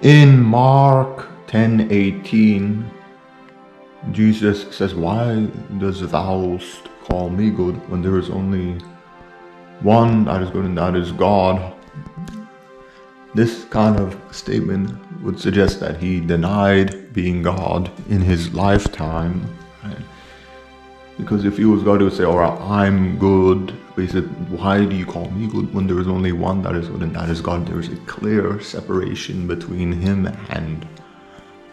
In Mark 10:18, Jesus says, "Why does thou call me good when there is only one that is good, and that is God?" This kind of statement would suggest that he denied being God in his lifetime. Right? Because if he was God, he would say, "All right, I'm good." But he said, "Why do you call me good when there is only one that is good, and that is God?" There is a clear separation between him and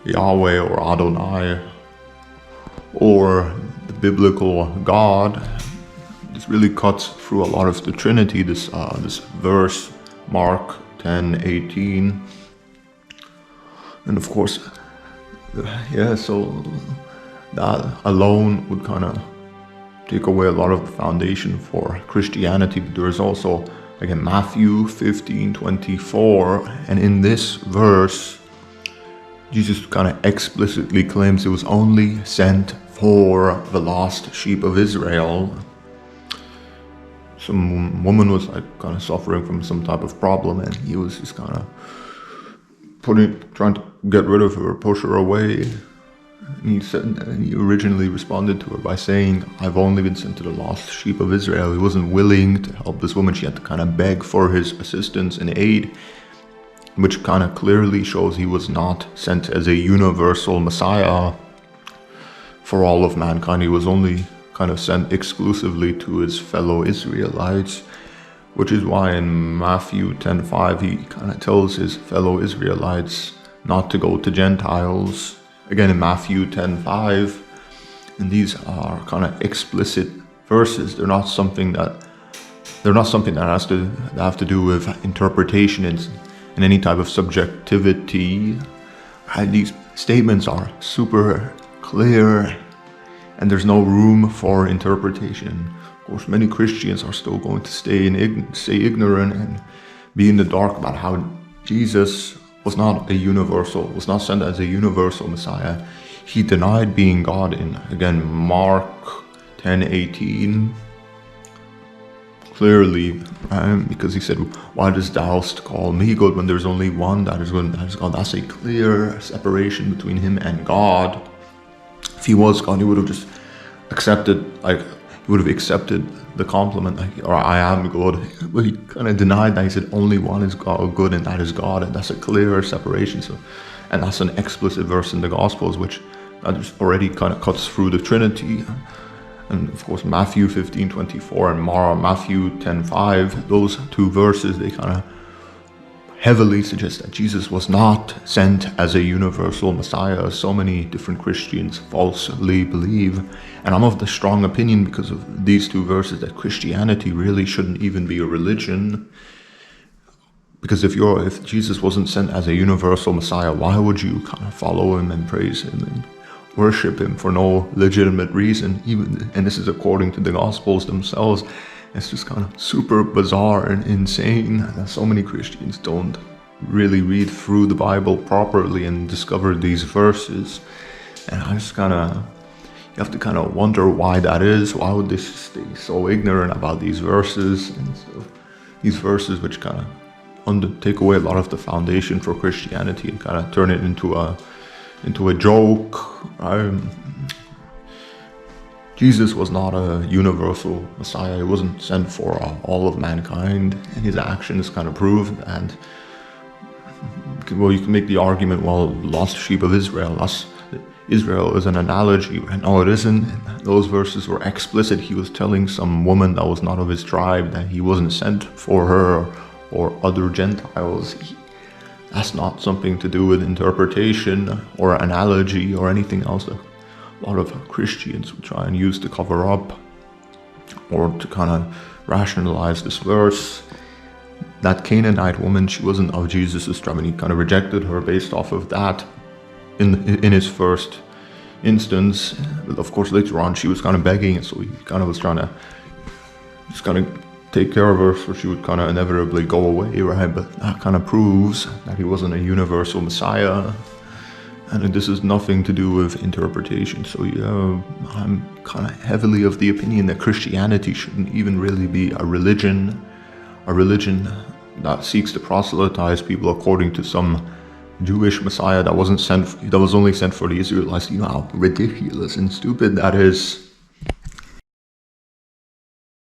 Yahweh or Adonai or the biblical God. This really cuts through a lot of the Trinity, this verse, Mark 10:18. And of course, so that alone would kind of take away a lot of the foundation for Christianity. But there is also, again, Matthew 15:24, and in this verse, Jesus kind of explicitly claims it was only sent for the lost sheep of Israel. Some woman was like kind of suffering from some type of problem, and he was just kind of trying to get rid of her, push her away. And he originally responded to her by saying, "I've only been sent to the lost sheep of Israel." He wasn't willing to help this woman. She had to kind of beg for his assistance and aid, which kind of clearly shows he was not sent as a universal Messiah for all of mankind. He was only kind of sent exclusively to his fellow Israelites, which is why in Matthew 10:5 he kind of tells his fellow Israelites not to go to Gentiles. Again in Matthew 10:5, and these are kind of explicit verses. They're not something that have to do with interpretation and any type of subjectivity. And these statements are super clear, and there's no room for interpretation. Of course, many Christians are still going to stay ignorant and be in the dark about how Jesus was not sent as a universal Messiah. He denied being God in, again, Mark 10:18. Clearly, because he said, "Why dost thou call me good when there's only one that is good, and that is God?" That's a clear separation between him and God. If he was God, he would have just accepted the compliment, or "I am good." But he kind of denied that. He said only one is good, and that is God, and that's a clear separation. So, and that's an explicit verse in the Gospels, which just already kind of cuts through the Trinity. And of course, Matthew 15:24 and Matthew 10:5, those two verses, they kind of heavily suggest that Jesus was not sent as a universal Messiah, as so many different Christians falsely believe. And I'm of the strong opinion, because of these two verses, that Christianity really shouldn't even be a religion. Because if Jesus wasn't sent as a universal Messiah, why would you kind of follow him and praise him and worship him for no legitimate reason? And this is according to the Gospels themselves. It's just kind of super bizarre and insane that so many Christians don't really read through the Bible properly and discover these verses. And I just you have to kind of wonder why that is. Why would they stay so ignorant about these verses? And so these verses which kind of take away a lot of the foundation for Christianity and kind of turn it into a joke. Jesus was not a universal Messiah. He wasn't sent for all of mankind, and his actions kind of prove that. Well, you can make the argument, well, lost sheep of Israel. Israel is an analogy. No, it isn't. Those verses were explicit. He was telling some woman that was not of his tribe that he wasn't sent for her or other Gentiles. That's not something to do with interpretation or analogy or anything else that a lot of Christians would try and use to cover up or to kind of rationalize this verse. That Canaanite woman, she wasn't of Jesus' tribe, and he kind of rejected her based off of that in his first instance. But of course, later on, she was kind of begging, and so he kind of was trying to just kind of take care of her, so she would kind of inevitably go away, right? But that kind of proves that he wasn't a universal Messiah, and this is nothing to do with interpretation. So yeah, I'm kind of heavily of the opinion that Christianity shouldn't even really be a religion that seeks to proselytize people according to some Jewish Messiah that was only sent for the Israelites. You know how ridiculous and stupid that is.